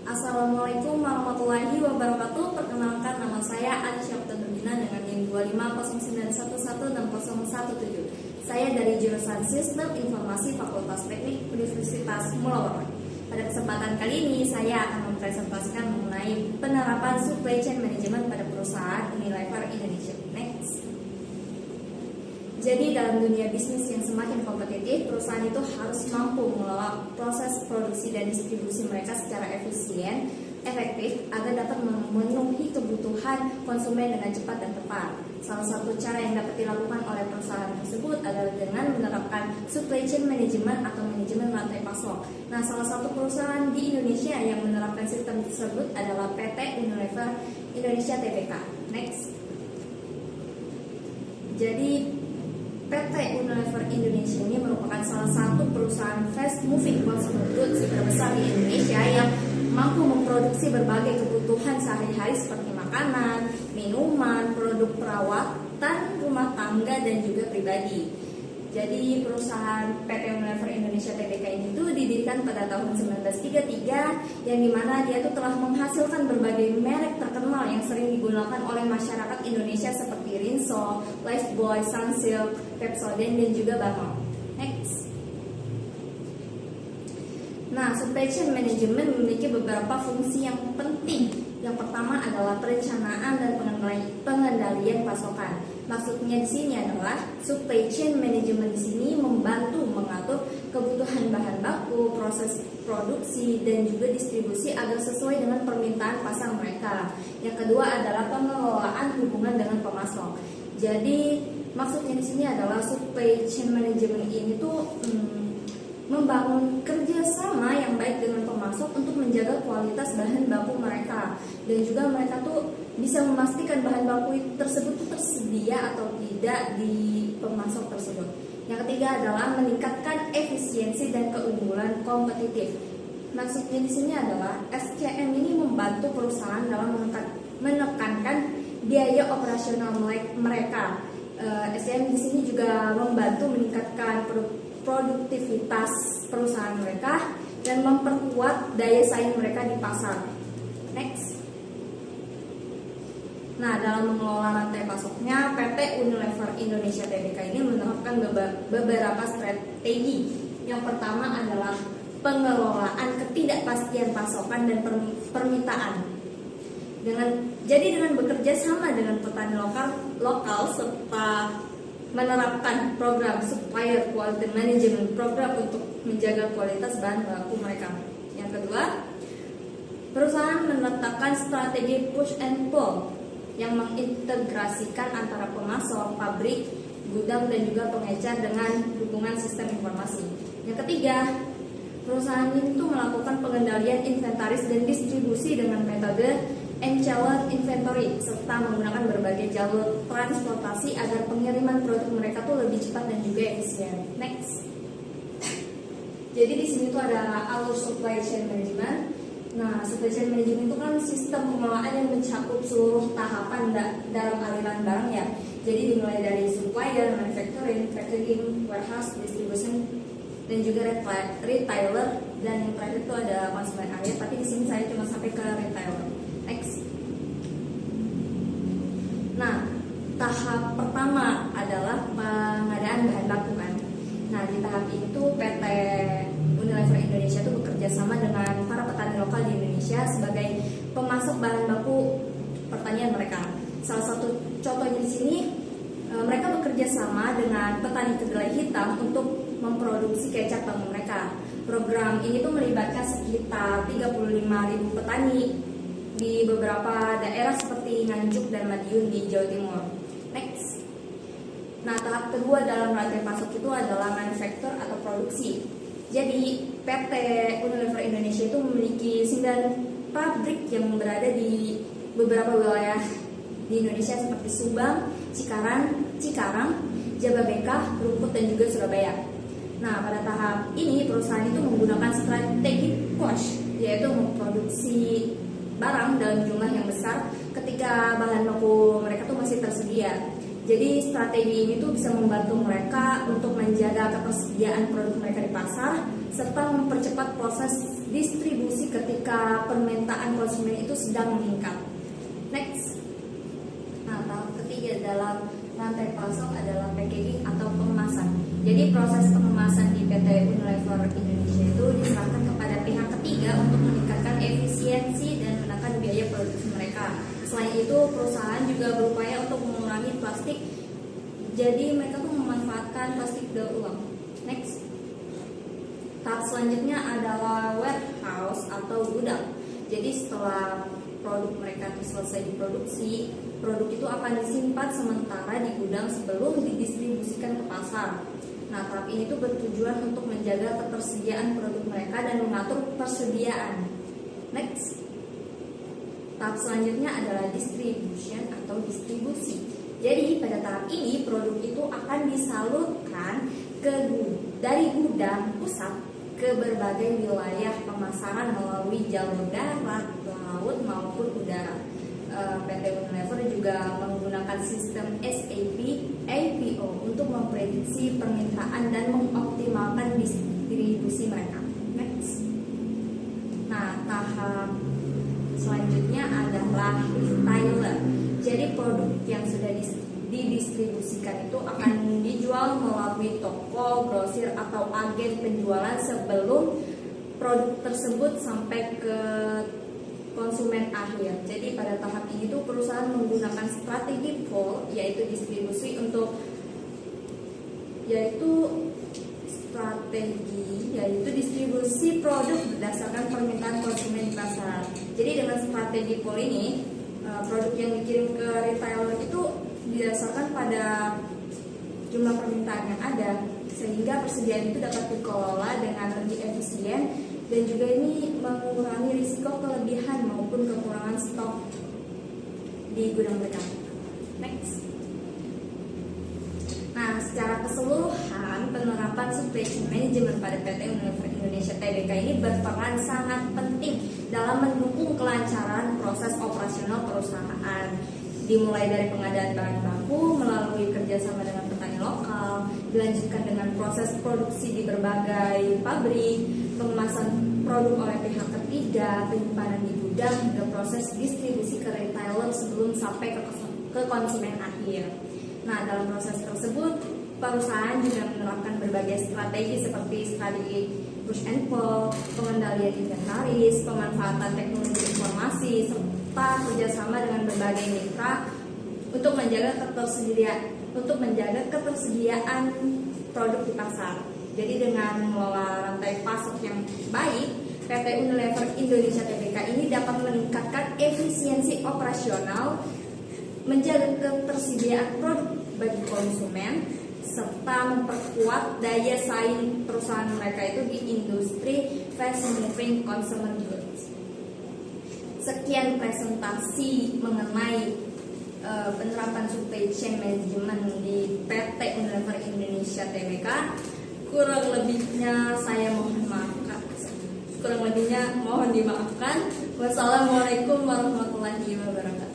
Assalamualaikum warahmatullahi wabarakatuh. Perkenalkan, nama saya Alisya Nurdina dengan NIM 250916017. Saya dari jurusan Sistem Informasi Fakultas Teknik Universitas Mulawar. Pada kesempatan kali ini saya akan mempresentasikan mengenai penerapan supply chain management pada perusahaan Unilever Indonesia. Next. Jadi dalam dunia bisnis yang semakin kompetitif, perusahaan itu harus mampu mengelola proses produksi dan distribusi mereka secara efisien, efektif, agar dapat memenuhi kebutuhan konsumen dengan cepat dan tepat. Salah satu cara yang dapat dilakukan oleh perusahaan tersebut adalah dengan menerapkan supply chain management atau manajemen rantai pasok. Nah, salah satu perusahaan di Indonesia yang menerapkan sistem tersebut adalah PT Unilever Indonesia Tbk. Next. Jadi PT Unilever Indonesia ini merupakan salah satu perusahaan fast moving consumer goods terbesar di Indonesia yang mampu memproduksi berbagai kebutuhan sehari-hari seperti makanan, minuman, produk perawatan, rumah tangga, dan juga pribadi. Jadi perusahaan PT Unilever Indonesia Tbk ini tuh didirikan pada tahun 1933, yang dimana dia tuh telah menghasilkan berbagai merek terkenal yang sering digunakan oleh masyarakat Indonesia seperti Rinso, Lifebuoy, Sunsilk, Pepsodent, dan juga Banol. Next. Nah, supply chain management memiliki beberapa fungsi yang penting. Yang pertama adalah perencanaan dan pengendalian pasokan. Maksudnya di sini adalah supply chain management di sini membantu mengatur kebutuhan bahan baku, proses produksi, dan juga distribusi agar sesuai dengan permintaan pasar mereka. Yang kedua adalah pengelolaan hubungan dengan pemasok. Jadi maksudnya di sini adalah supply chain management ini tuh membangun kerjasama yang baik dengan pemasok untuk menjaga kualitas bahan baku mereka, dan juga mereka tuh bisa memastikan bahan baku tersebut tuh tersedia atau tidak di pemasok tersebut. Yang ketiga adalah meningkatkan efisiensi dan keunggulan kompetitif. Maksudnya di sini adalah SCM ini membantu perusahaan dalam menekankan biaya operasional mereka. SCM di sini juga membantu meningkatkan produktivitas perusahaan mereka dan memperkuat daya saing mereka di pasar. Next. Nah, dalam mengelola rantai pasoknya, PT Unilever Indonesia Tbk ini menerapkan beberapa strategi. Yang pertama adalah pengelolaan ketidakpastian pasokan dan permintaan. Dengan bekerja sama dengan petani lokal serta menerapkan program supplier quality management program untuk menjaga kualitas bahan baku mereka. Yang kedua, perusahaan menetapkan strategi push and pull yang mengintegrasikan antara pemasok, pabrik, gudang, dan juga pengecer dengan dukungan sistem informasi. Yang ketiga, perusahaan ini tuh melakukan pengendalian inventaris dan distribusi dengan metode N-channel inventory serta menggunakan berbagai jalur transportasi agar pengiriman produk mereka tuh lebih cepat dan juga efisien. Next. Jadi di sini tuh ada alur supply chain management. Nah, supply chain management itu kan sistem pengelolaan yang mencakup seluruh tahapan dalam aliran barang ya. Jadi dimulai dari supplier, manufacturing, packaging, warehouse, distribution, dan juga retailer, dan yang terakhir itu ada konsumen akhir. Tapi di sini saya cuma sampai ke retailer. Next. Nah, tahap pertama adalah pengadaan bahan baku kan. Nah, di tahap ini tuh PT Unilever Indonesia tuh bekerja sama dengan para petani lokal di Indonesia sebagai pemasok bahan baku pertanian mereka. Salah satu contohnya di sini, mereka bekerja sama dengan petani kedelai hitam untuk memproduksi kecap bangun mereka. Program ini tuh melibatkan sekitar 35.000 petani di beberapa daerah seperti Nganjuk dan Madiun di Jawa Timur. Next. Nah, tahap kedua dalam rantai pasok itu adalah manufaktur atau produksi. Jadi PT Unilever Indonesia itu memiliki 9 pabrik yang berada di beberapa wilayah di Indonesia seperti Subang, Cikarang, Jababeka, Rungkut, dan juga Surabaya. Nah, pada tahap ini perusahaan itu menggunakan strategi push, yaitu memproduksi barang dalam jumlah yang besar ketika bahan baku mereka tuh masih tersedia. Jadi strategi ini tuh bisa membantu mereka untuk menjaga ketersediaan produk mereka di pasar serta mempercepat proses distribusi ketika permintaan konsumen itu sedang meningkat. Next. Nah, tahap ketiga dalam rantai pasok adalah packaging atau pengemasan. Jadi proses pengemasan di PT Unilever Indonesia itu diserahkan kepada pihak ketiga untuk meningkatkan efisiensi dan menekan biaya produksi mereka. Selain itu, perusahaan juga berupaya untuk mengurangi plastik. Jadi mereka tuh memanfaatkan plastik daur ulang. Next. Tahap selanjutnya adalah warehouse atau gudang. Jadi setelah produk mereka selesai diproduksi, produk itu akan disimpan sementara di gudang sebelum didistribusikan ke pasar. Nah, tahap ini tuh bertujuan untuk menjaga ketersediaan produk mereka dan mengatur persediaan. Next. Tahap selanjutnya adalah distribution atau distribusi. Jadi pada tahap ini produk itu akan disalurkan dari gudang pusat ke berbagai wilayah pemasaran melalui jalur darat, laut maupun udara. PT Unilever juga menggunakan sistem SAP APO untuk memprediksi permintaan dan mengoptimalkan distribusi mereka. Next. Nah, tahap selanjutnya adalah retailer. Jadi produk yang sudah didistribusikan itu akan dijual melalui toko, grosir atau agen penjualan sebelum produk tersebut sampai ke konsumen akhir. Jadi pada tahap ini tuh perusahaan menggunakan strategi pull, yaitu distribusi untuk distribusi produk berdasarkan permintaan konsumen di pasar. Jadi dengan strategi pull ini, produk yang dikirim ke retailer itu didasarkan pada jumlah permintaan yang ada, sehingga persediaan itu dapat dikelola dengan lebih efisien dan juga ini mengurangi risiko kelebihan maupun kekurangan stok di gudang mereka. Next. Nah, secara keseluruhan penerapan supply chain management pada PT Unilever Indonesia Tbk ini berperan sangat penting dalam mendukung kelancaran proses operasional perusahaan, dimulai dari pengadaan bahan baku melalui kerjasama dengan petani lokal, dilanjutkan dengan proses produksi di berbagai pabrik, pengemasan produk oleh pihak ketiga, penyimpanan di gudang, hingga proses distribusi ke retailer sebelum sampai ke konsumen akhir. Nah, dalam proses tersebut, perusahaan juga menerapkan berbagai strategi seperti strategi push and pull, pengendalian inventaris, pemanfaatan teknologi informasi, serta kerjasama dengan berbagai mitra untuk menjaga ketersediaan produk di pasar. Jadi dengan mengelola rantai pasok yang baik, PT Unilever Indonesia Tbk ini dapat meningkatkan efisiensi operasional, menjaga ketersediaan produk bagi konsumen, serta memperkuat daya saing perusahaan mereka itu di industri fast moving consumer goods. Sekian presentasi mengenai penerapan supply chain management di PT Unilever Indonesia Tbk. Kurang lebihnya mohon dimaafkan. Wassalamualaikum warahmatullahi wabarakatuh.